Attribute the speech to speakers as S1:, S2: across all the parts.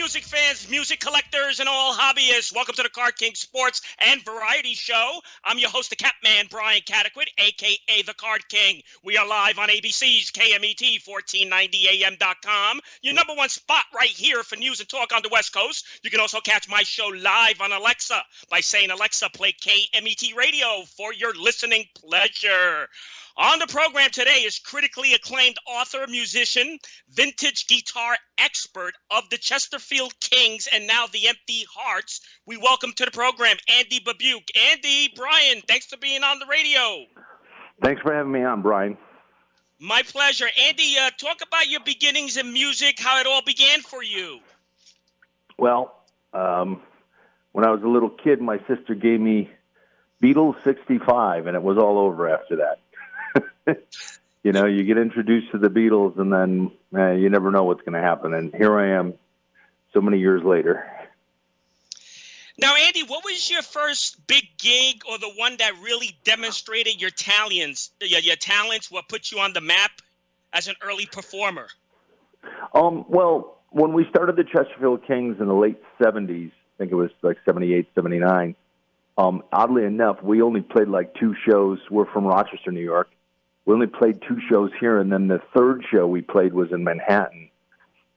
S1: music fans, music collectors, and all hobbyists. Welcome to the Card King Sports and Variety Show. I'm your host, the Catman, Brian Cataquid, a.k.a. the Card King. We are live on ABC's KMET 1490am.com, your number one spot right here for news and talk on the West Coast. You can also catch my show live on Alexa by saying, Alexa, play KMET Radio for your listening pleasure. On the program today is critically acclaimed author, musician, vintage guitar expert of the Chesterfield Kings and now the Empty Hearts. We welcome to the program Andy Babiuk. Andy, Brian, thanks for being on the radio.
S2: Thanks for having me on, Brian.
S1: My pleasure. Andy, talk about your beginnings in music, how it all began for you.
S2: Well, when I was a little kid, my sister gave me Beatles 65, and it was all over after that. You know, you get introduced to the Beatles, and then you never know what's going to happen. And here I am so many years later.
S1: Now, Andy, what was your first big gig or the one that really demonstrated your talents, what put you on the map as an early performer?
S2: Well, when we started the Chesterfield Kings in the late 70s, I think it was like 78, 79, oddly enough, we only played like two shows. We're from Rochester, New York. We only played two shows here, and then the third show we played was in Manhattan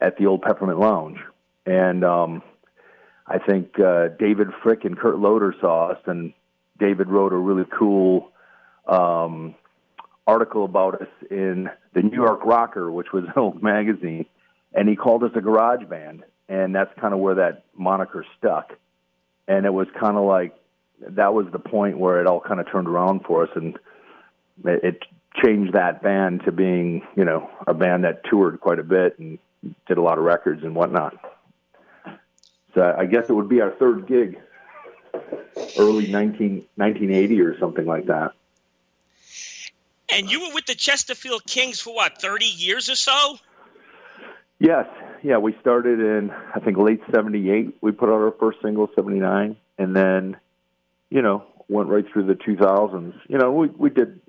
S2: at the old Peppermint Lounge. And I think David Frick and Kurt Loder saw us, and David wrote a really cool article about us in the New York Rocker, which was an old magazine, and he called us a garage band, and that's kind of where that moniker stuck. And it was kind of like that was the point where it all kind of turned around for us, and it changed that band to being, you know, a band that toured quite a bit and did a lot of records and whatnot. So I guess it would be our third gig, early 1980 or something like that.
S1: And you were with the Chesterfield Kings for what, 30 years or so?
S2: Yes. Yeah, we started in, I think, late 78. We put out our first single, 79, and then, you know, went right through the 2000s. You know, we did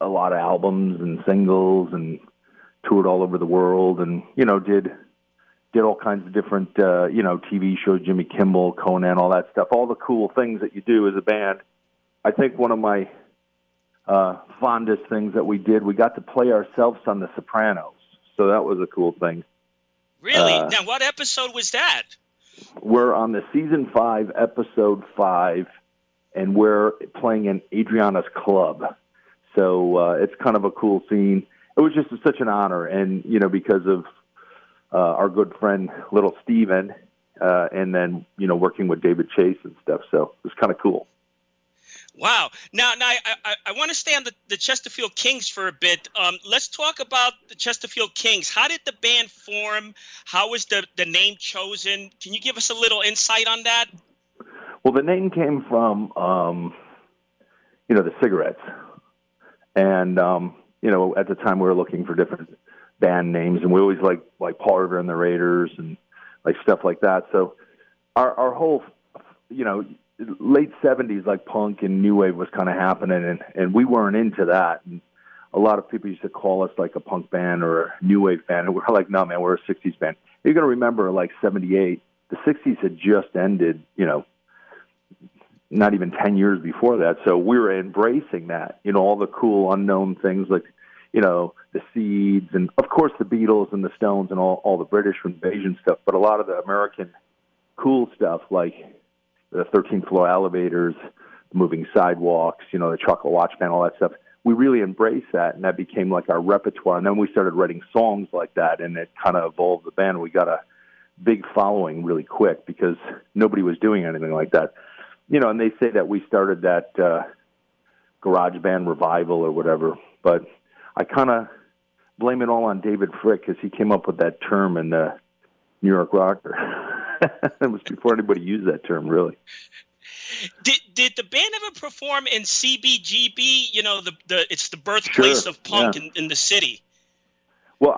S2: a lot of albums and singles and toured all over the world and, you know, did all kinds of different, you know, TV shows, Jimmy Kimmel, Conan, all that stuff, all the cool things that you do as a band. I think one of my fondest things that we did, we got to play ourselves on The Sopranos. So that was a cool thing.
S1: Really? Now, what episode was that?
S2: We're on the season 5, episode 5, and we're playing in Adriana's club. So it's kind of a cool scene. It was just such an honor, and, you know, because of our good friend, little Steven, and then, you know, working with David Chase and stuff. So it was kind of cool.
S1: Wow. Now I want to stay on the Chesterfield Kings for a bit. Let's talk about the Chesterfield Kings. How did the band form? How was the name chosen? Can you give us a little insight on that?
S2: Well, the name came from, you know, the cigarettes. And, you know, at the time we were looking for different band names, and we always like Paul Revere and the Raiders and like stuff like that. So our whole, you know, late 70s, like punk and new wave was kind of happening, and we weren't into that. And a lot of people used to call us like a punk band or a new wave band. And we're like, no, man, we're a 60s band. You're going to remember like 78, the 60s had just ended, you know, not even 10 years before that. So we were embracing that, you know, all the cool unknown things like, you know, the Seeds and, of course, the Beatles and the Stones and all the British invasion stuff. But a lot of the American cool stuff like the 13th Floor Elevators, the Moving Sidewalks, you know, the Chocolate Watch Band, all that stuff. We really embraced that, and that became like our repertoire. And then we started writing songs like that, and it kind of evolved the band. We got a big following really quick because nobody was doing anything like that. You know, and they say that we started that garage band revival or whatever, but I kind of blame it all on David Frick because he came up with that term in the New York Rocker. It was before anybody used that term, really.
S1: Did the band ever perform in CBGB? You know, it's the birthplace of punk in the city.
S2: Well,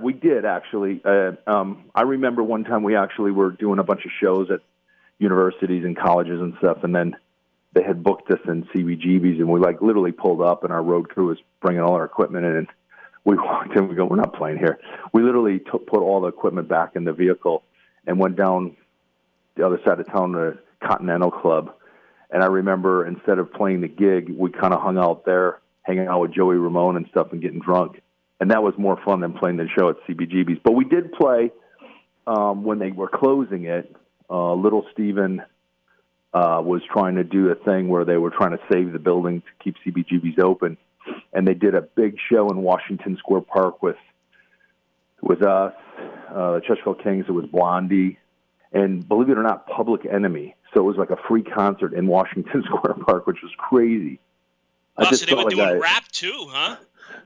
S2: we did actually. I remember one time we actually were doing a bunch of shows at universities and colleges and stuff, and then they had booked us in CBGBs, and we like literally pulled up, and our road crew was bringing all our equipment in, and we walked in, we go, we're not playing here. We literally put all the equipment back in the vehicle and went down the other side of town to Continental Club. And I remember instead of playing the gig, we kind of hung out there, hanging out with Joey Ramone and stuff and getting drunk. And that was more fun than playing the show at CBGB's. But we did play when they were closing it. Little Steven was trying to do a thing where they were trying to save the building to keep CBGB's open. And they did a big show in Washington Square Park with us, the Chesterfield Kings. It was Blondie. And believe it or not, Public Enemy. So it was like a free concert in Washington Square Park, which was crazy.
S1: Oh, so they were doing rap too, huh?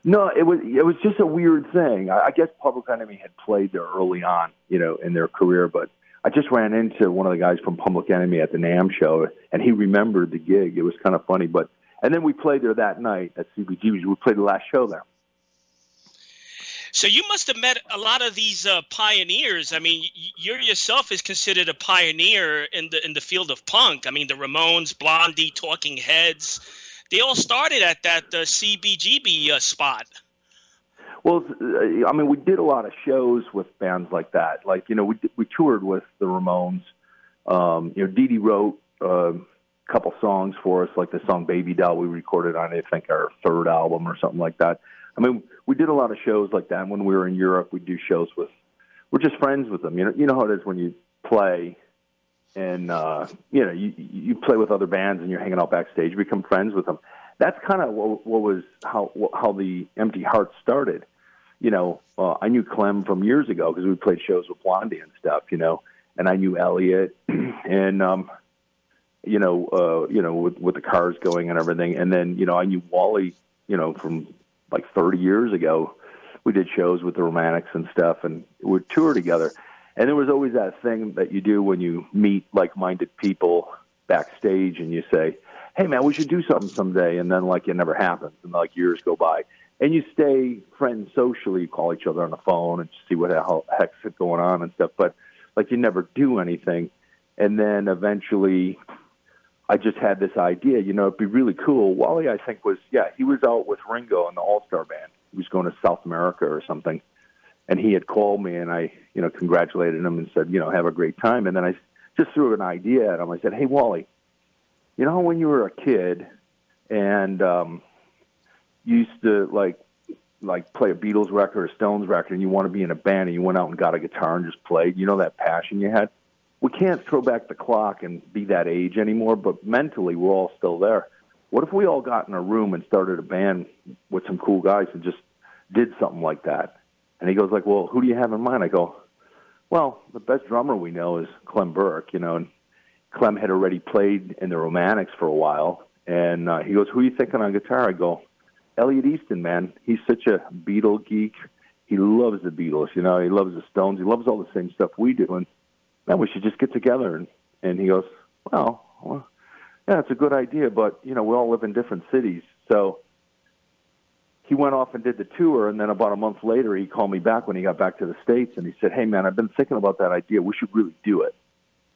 S2: No, it was just a weird thing. I guess Public Enemy had played there early on, in their career. But I just ran into one of the guys from Public Enemy at the NAMM show, and he remembered the gig. It was kind of funny. And then we played there that night at CBGB's. We played the last show there.
S1: So you must have met a lot of these pioneers. I mean, you yourself is considered a pioneer in the field of punk. I mean, the Ramones, Blondie, Talking Heads, they all started at that CBGB spot.
S2: Well, I mean, we did a lot of shows with bands like that. Like, we toured with the Ramones. Dee Dee wrote a couple songs for us, like the song Baby Doll we recorded on, I think, our third album or something like that. I mean, we did a lot of shows like that. When we were in Europe, we'd do shows we're just friends with them. You know how it is when you play and, you play with other bands and you're hanging out backstage, you become friends with them. That's kind of how the Empty Hearts started. I knew Clem from years ago because we played shows with Blondie and stuff, and I knew Elliot and, with the Cars going and everything. And then, I knew Wally, from like 30 years ago. We did shows with the Romantics and stuff, and we'd tour together. And there was always that thing that you do when you meet like-minded people backstage and you say, hey, man, we should do something someday. And then, it never happens, and, years go by. And you stay friends socially. You call each other on the phone and see what the heck's going on and stuff. But, you never do anything. And then eventually I just had this idea, it'd be really cool. Wally, I think, he was out with Ringo in the All-Star Band. He was going to South America or something. And he had called me, and I, congratulated him and said, have a great time. And then I just threw an idea at him. I said, hey, Wally, when you were a kid and you used to, play a Beatles record or a Stones record, and you want to be in a band, and you went out and got a guitar and just played, that passion you had? We can't throw back the clock and be that age anymore, but mentally we're all still there. What if we all got in a room and started a band with some cool guys and just did something like that? And he goes well, who do you have in mind? I go, well, the best drummer we know is Clem Burke, and Clem had already played in the Romantics for a while. And he goes, who are you thinking on guitar? I go, Elliot Easton, man. He's such a Beatle geek. He loves the Beatles, he loves the Stones. He loves all the same stuff we do. And man, we should just get together. And he goes, well, yeah, it's a good idea, but, we all live in different cities. So he went off and did the tour, and then about a month later, he called me back when he got back to the States, and he said, hey, man, I've been thinking about that idea. We should really do it.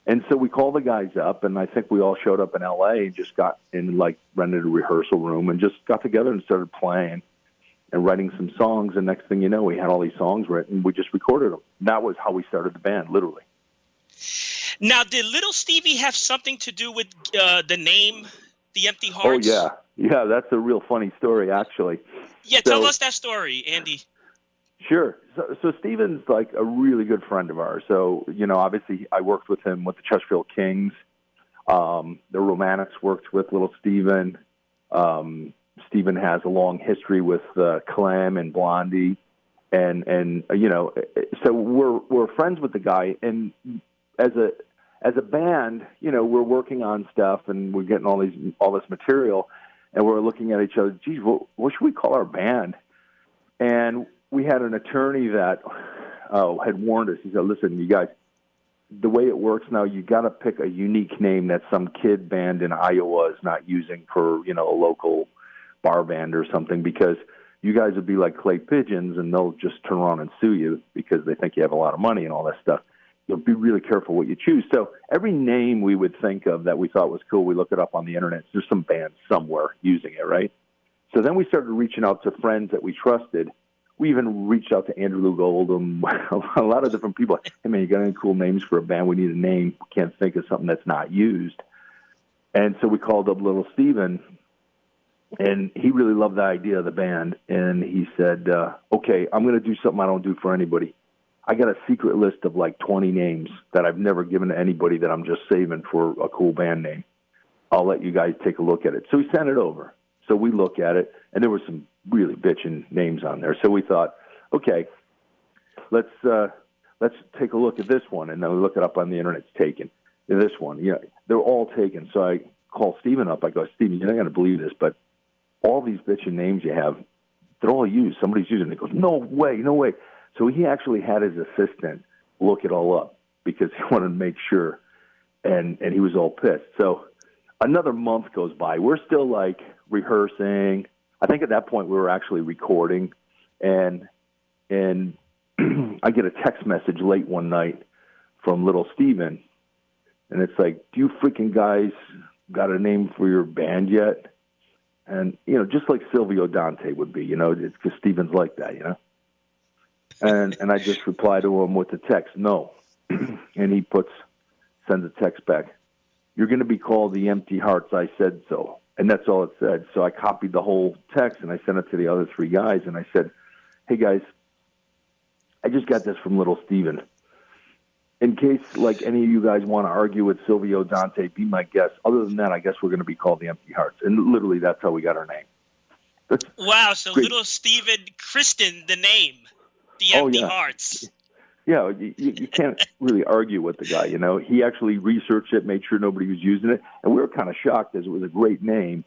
S2: And so we called the guys up, and I think we all showed up in L.A. and just got in, rented a rehearsal room and just got together and started playing and writing some songs. And next thing you know, we had all these songs written. We just recorded them. That was how we started the band, literally.
S1: Now, did Little Stevie have something to do with the name, The Empty Hearts?
S2: Oh, yeah. Yeah, that's a real funny story, actually.
S1: Yeah, tell us that story, Andy.
S2: Sure. So Steven's a really good friend of ours. So, obviously I worked with him with the Chesterfield Kings. The Romantics worked with Little Steven. Steven has a long history with Clem and Blondie. And so we're friends with the guy. And as a band, we're working on stuff and we're getting all this material, and we're looking at each other. Geez, what should we call our band? And we had an attorney that had warned us. He said, "Listen, you guys, the way it works now, you got to pick a unique name that some kid band in Iowa is not using for a local bar band or something, because you guys would be like clay pigeons, and they'll just turn around and sue you because they think you have a lot of money and all that stuff. You'll be really careful what you choose." So every name we would think of that we thought was cool, we look it up on the internet. There's some band somewhere using it, right? So then we started reaching out to friends that we trusted. we even reached out to Andrew Lou Goldham, a lot of different people. Hey, man, you got any cool names for a band? We need a name. We can't think of something that's not used. And so we called up Little Steven, and he really loved the idea of the band. And he said, okay, I'm going to do something I don't do for anybody. I got a secret list of like 20 names that I've never given to anybody that I'm just saving for a cool band name. I'll let you guys take a look at it. So he sent it over. So we look at it, and there were some really bitchin' names on there. So we thought, okay, let's take a look at this one. And then we look it up on the internet. It's taken. And this one, they're all taken. So I call Steven up. I go, Steven, you're not going to believe this, but all these bitchin' names you have, they're all used. Somebody's using it. He goes, no way, no way. So he actually had his assistant look it all up because he wanted to make sure, and he was all pissed. So another month goes by. We're still like rehearsing. I think at that point we were actually recording, and I get a text message late one night from Little Steven, and it's like, do you freaking guys got a name for your band yet? And, just like Silvio Dante would be, it's because Steven's like that, And I just reply to him with the text, no. And he sends a text back. You're going to be called the Empty Hearts, I said so. And that's all it said. So I copied the whole text, and I sent it to the other three guys, and I said, hey, guys, I just got this from Little Steven. In case, like, any of you guys want to argue with Silvio Dante, be my guest. Other than that, I guess we're going to be called the Empty Hearts. And literally, that's how we got our name.
S1: Wow, so
S2: great.
S1: Little Steven christened the name, the Empty Hearts.
S2: Yeah, you can't really argue with the guy, He actually researched it, made sure nobody was using it. And we were kind of shocked as it was a great name,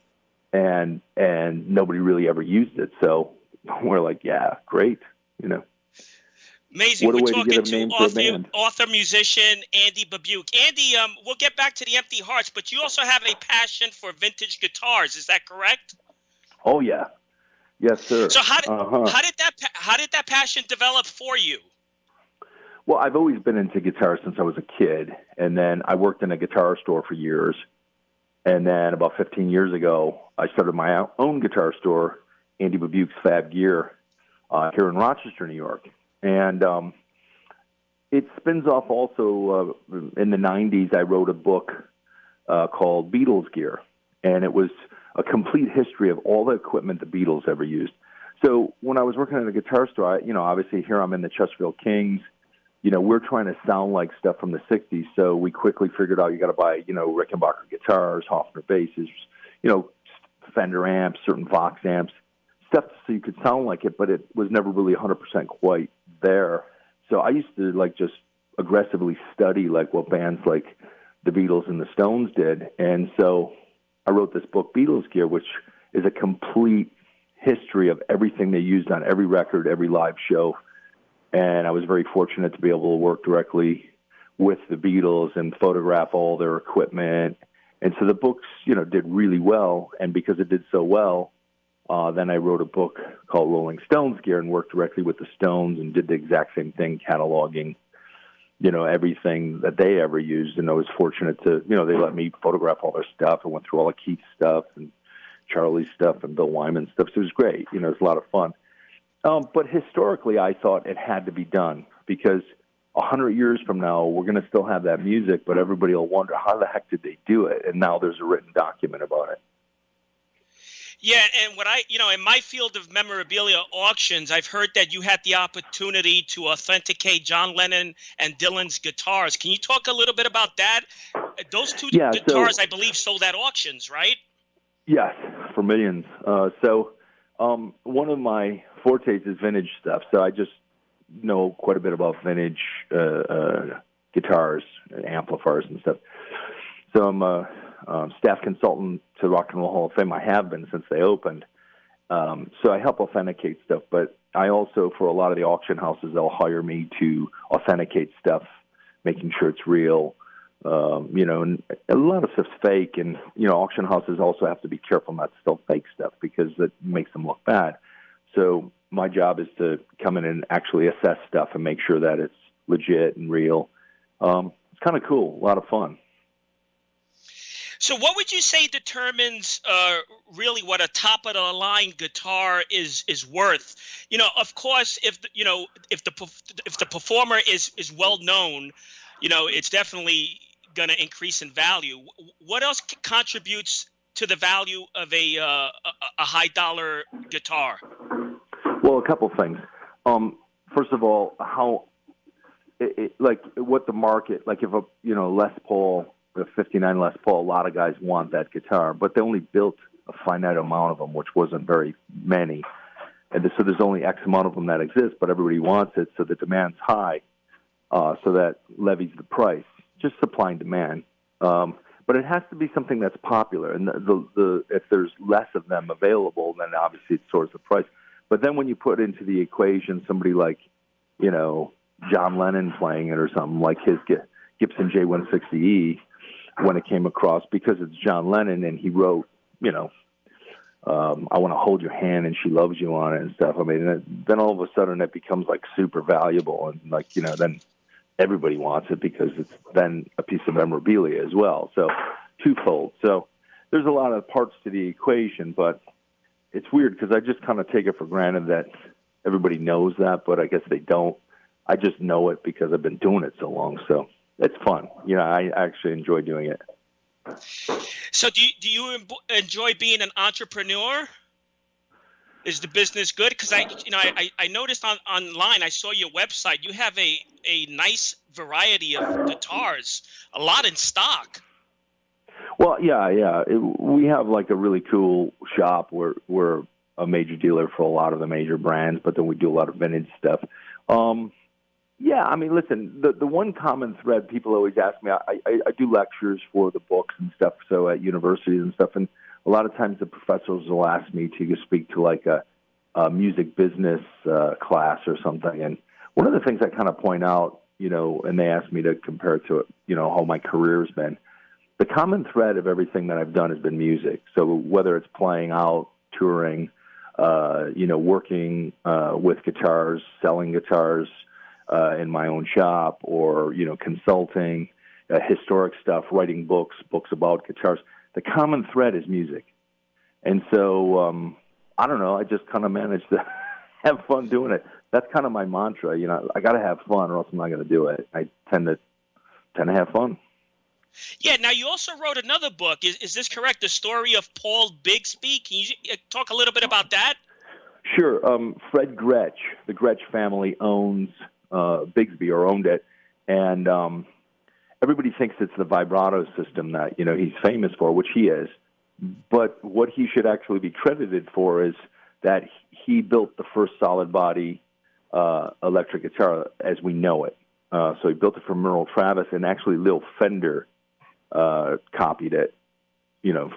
S2: and nobody really ever used it. So we're like, yeah, great,
S1: Amazing.
S2: What a
S1: We're
S2: way to
S1: talking
S2: get a name for a band.
S1: author, musician, Andy Babiuk. Andy, we'll get back to the Empty Hearts, but you also have a passion for vintage guitars. Is that correct?
S2: Oh, yeah. Yes, sir.
S1: So how did that passion develop for you?
S2: Well, I've always been into guitars since I was a kid, and then I worked in a guitar store for years. And then about 15 years ago, I started my own guitar store, Andy Babiuk's Fab Gear, here in Rochester, New York. And it spins off also in the 90s, I wrote a book called Beatles Gear, and it was a complete history of all the equipment the Beatles ever used. So when I was working at a guitar store, obviously here I'm in the Chesterfield Kings. We're trying to sound like stuff from the 60s, so we quickly figured out you got to buy, Rickenbacker guitars, Hofner basses, Fender amps, certain Vox amps, stuff so you could sound like it, but it was never really 100% quite there. So I used to just aggressively study what bands like the Beatles and the Stones did. And so I wrote this book, Beatles Gear, which is a complete history of everything they used on every record, every live show. And I was very fortunate to be able to work directly with the Beatles and photograph all their equipment. And so the books, did really well. And because it did so well, then I wrote a book called Rolling Stones Gear and worked directly with the Stones and did the exact same thing, cataloging, everything that they ever used. And I was fortunate to, they let me photograph all their stuff. I went through all of Keith's stuff and Charlie's stuff and Bill Wyman's stuff. So it was great. It was a lot of fun. But historically, I thought it had to be done because 100 years from now, we're going to still have that music, but everybody will wonder, how the heck did they do it? And now there's a written document about it.
S1: Yeah, and what in my field of memorabilia auctions, I've heard that you had the opportunity to authenticate John Lennon and Dylan's guitars. Can you talk a little bit about that? Those two guitars, I believe, sold at auctions, right?
S2: Yes, for millions. One of my fortes is vintage stuff, so I just know quite a bit about vintage guitars, amplifiers, and stuff. So I'm a staff consultant to Rock and Roll Hall of Fame. I have been since they opened. So I help authenticate stuff, but I also, for a lot of the auction houses, they'll hire me to authenticate stuff, making sure it's real. And a lot of stuff's fake, and, auction houses also have to be careful not to sell fake stuff because it makes them look bad. So my job is to come in and actually assess stuff and make sure that it's legit and real. It's kind of cool, a lot of fun.
S1: So what would you say determines really what a top of the line guitar is worth? Of course, if the performer is well known, it's definitely going to increase in value. What else contributes to the value of a high dollar guitar?
S2: Well, a couple things. First of all, how like what the market, like if a Les Paul, the 59 Les Paul, a lot of guys want that guitar, but they only built a finite amount of them, which wasn't very many. And so there's only X amount of them that exist, but everybody wants it, so the demand's high, so that levies the price. Just supply and demand. But it has to be something that's popular, and if there's less of them available, then obviously it soars the price. But then when you put into the equation somebody like, John Lennon playing it or something like his Gibson J160E, when it came across, because it's John Lennon and he wrote, I Want to Hold Your Hand and She Loves You on it and stuff. I mean, then all of a sudden it becomes like super valuable, and like, then everybody wants it because it's then a piece of memorabilia as well. So twofold. So there's a lot of parts to the equation, but it's weird because I just kind of take it for granted that everybody knows that, but I guess they don't. I just know it because I've been doing it so long. So it's fun. I actually enjoy doing it.
S1: So do you enjoy being an entrepreneur? Is the business good? Because I noticed online, I saw your website. You have a nice variety of guitars, a lot in stock.
S2: Well, yeah. We have like a really cool shop. We're a major dealer for a lot of the major brands, but then we do a lot of vintage stuff. Yeah, I mean, listen, the one common thread people always ask me, I do lectures for the books and stuff, so at universities and stuff, and a lot of times the professors will ask me to speak to like a music business class or something. And one of the things I kind of point out, and they ask me to compare it to, how my career's been, the common thread of everything that I've done has been music. So whether it's playing out, touring, working with guitars, selling guitars in my own shop, or, consulting, historic stuff, writing books about guitars, the common thread is music. And so, I don't know, I just kind of managed to have fun doing it. That's kind of my mantra. I got to have fun or else I'm not going to do it. I tend to have fun.
S1: Yeah. Now, you also wrote another book. Is this correct? The story of Paul Bigsby. Can you talk a little bit about that?
S2: Sure. Fred Gretsch, the Gretsch family owns Bigsby, or owned it. And everybody thinks it's the vibrato system that, he's famous for, which he is. But what he should actually be credited for is that he built the first solid body electric guitar as we know it. So he built it for Merle Travis, and actually Lil Fender copied it,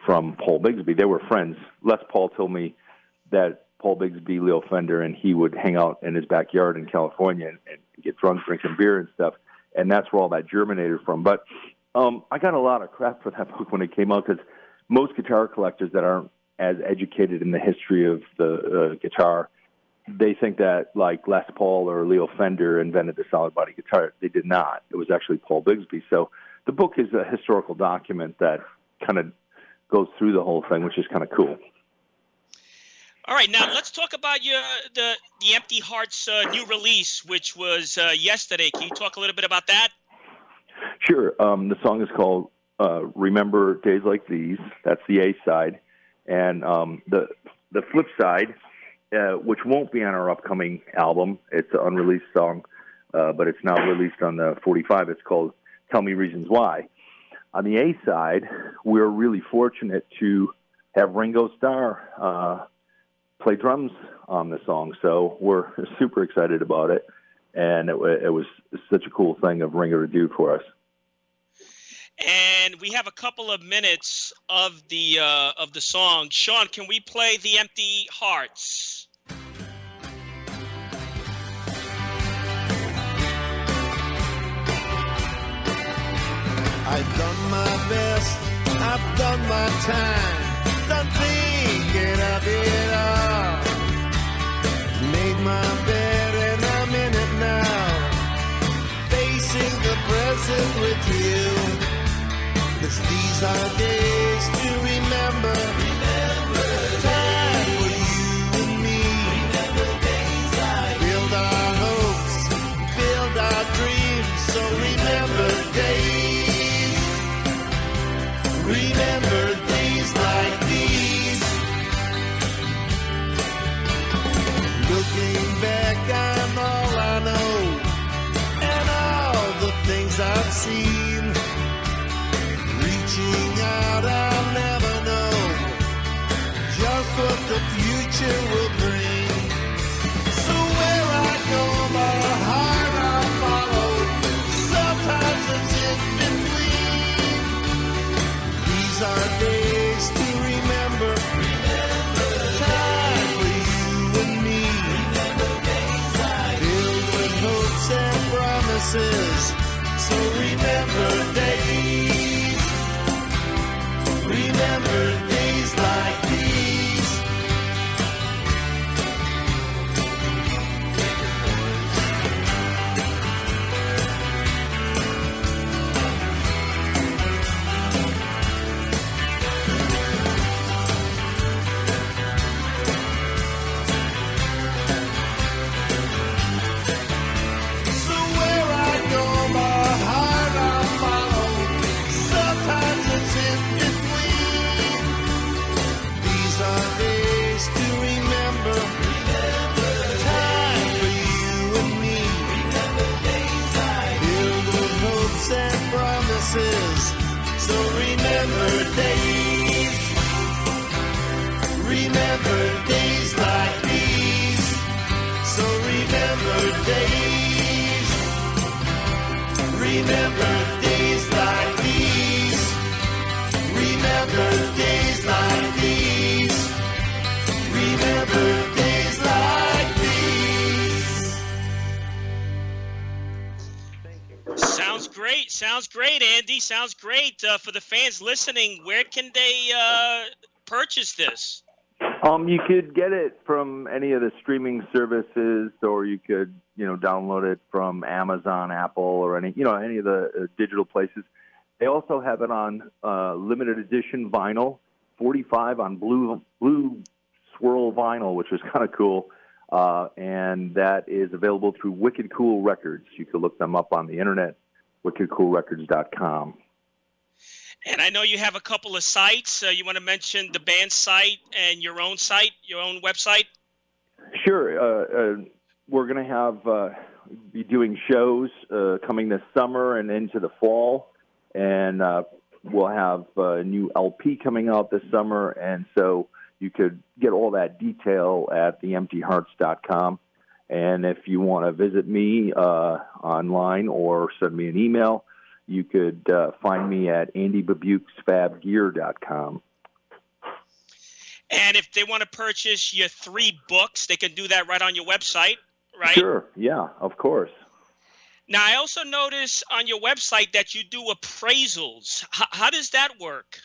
S2: from Paul Bigsby. They were friends. Les Paul told me that Paul Bigsby, Lil Fender, and he would hang out in his backyard in California and get drunk, drinking beer and stuff. And that's where all that germinated from. But I got a lot of crap for that book when it came out, because most guitar collectors that aren't as educated in the history of the guitar, they think that like Les Paul or Leo Fender invented the solid body guitar. They did not. It was actually Paul Bigsby. So the book is a historical document that kind of goes through the whole thing, which is kind of cool.
S1: All right, now let's talk about the Empty Hearts new release, which was yesterday. Can you talk a little bit about that?
S2: Sure. The song is called Remember Days Like These. That's the A side. And the flip side, which won't be on our upcoming album, it's an unreleased song, but it's now released on the 45. It's called Tell Me Reasons Why. On the A side, we're really fortunate to have Ringo Starr play drums on the song, so we're super excited about it, and it was such a cool thing of Ringo to do for us.
S1: And we have a couple of minutes of the song. Sean, can we play The Empty Hearts?
S3: I've done my best, I've done my time, done thinking of it all. Made my bed and I'm in it now, facing the present with you. 'Cause these are days time for you and me. Build our hopes, build our dreams. So remember days. Remember days like these. Looking back on all I know and all the things I've seen. Reaching out, I'll never know just what the future will bring. So where I go, my heart I'll follow. Sometimes it's in between. These are days to remember. Time for you and me. Filled with hopes and promises. So remember days. Remember days like these. So where I go, my heart I'll follow. Sometimes it's in between. These are days to remember. Time for you and me. Filled with hopes and promises. So remember days. Remember days like these. So remember days. Remember days like these. Remember days like these. Remember days like these.
S1: Sounds great, Andy. Sounds great. For the fans listening, where can they purchase this?
S2: You could get it from any of the streaming services, or you could, download it from Amazon, Apple, or any of the digital places. They also have it on limited edition vinyl, 45 on blue swirl vinyl, which is kind of cool. And that is available through Wicked Cool Records. You can look them up on the internet, wickedcoolrecords.com.
S1: And I know you have a couple of sites. You want to mention the band site and your own website?
S2: Sure. We're going to have be doing shows coming this summer and into the fall, and we'll have a new LP coming out this summer, and so you could get all that detail at theemptyhearts.com. And if you want to visit me online or send me an email, you could find me at andybabuksfabgear.com.
S1: And if they want to purchase your 3 books, they can do that right on your website, right?
S2: Sure, yeah, of course.
S1: Now, I also notice on your website that you do appraisals. How does that work?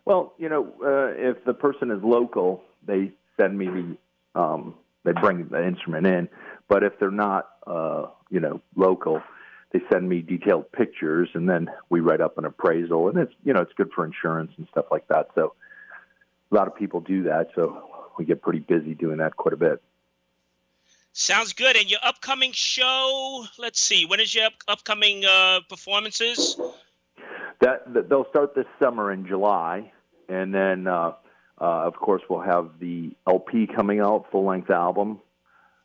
S2: Well, if the person is local, they send me they bring the instrument in. But if they're not, local, they send me detailed pictures, and then we write up an appraisal, and it's good for insurance and stuff like that. So a lot of people do that, so we get pretty busy doing that quite a bit.
S1: Sounds good. And your upcoming show, let's see, when is your upcoming performances?
S2: They'll start this summer in July, and then, of course, we'll have the LP coming out, full-length album.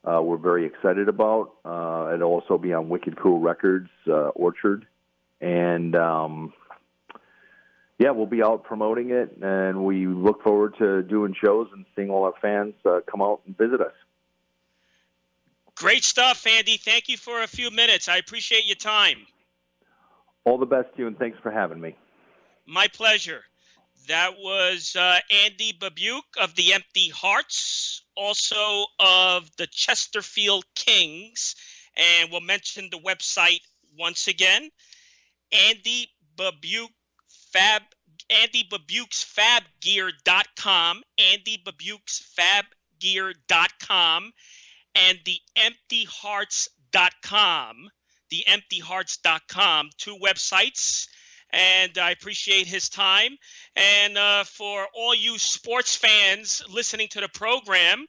S2: We're very excited about. It'll also be on Wicked Cool Records, Orchard. And, we'll be out promoting it, and we look forward to doing shows and seeing all our fans come out and visit us.
S1: Great stuff, Andy. Thank you for a few minutes. I appreciate your time.
S2: All the best to you, and thanks for having me.
S1: My pleasure. That was Andy Babiuk of the Empty Hearts, also of the Chesterfield Kings. And we'll mention the website once again, AndyBabuksFabgear.com, AndyBabuksFabgear.com, and theemptyhearts.com, theemptyhearts.com, 2 websites. and I appreciate his time. And for all you sports fans listening to the program,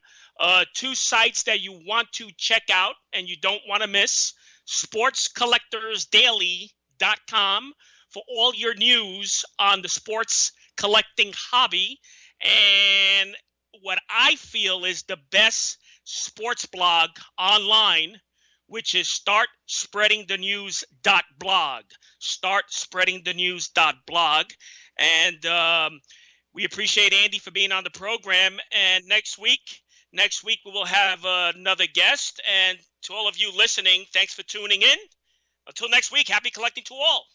S1: two sites that you want to check out and you don't want to miss: sportscollectorsdaily.com for all your news on the sports collecting hobby, and what I feel is the best sports blog online, which is startspreadingthenews.blog. Startspreadingthenews.blog. And we appreciate Andy for being on the program. And next week we will have another guest. And to all of you listening, thanks for tuning in. Until next week, happy collecting to all.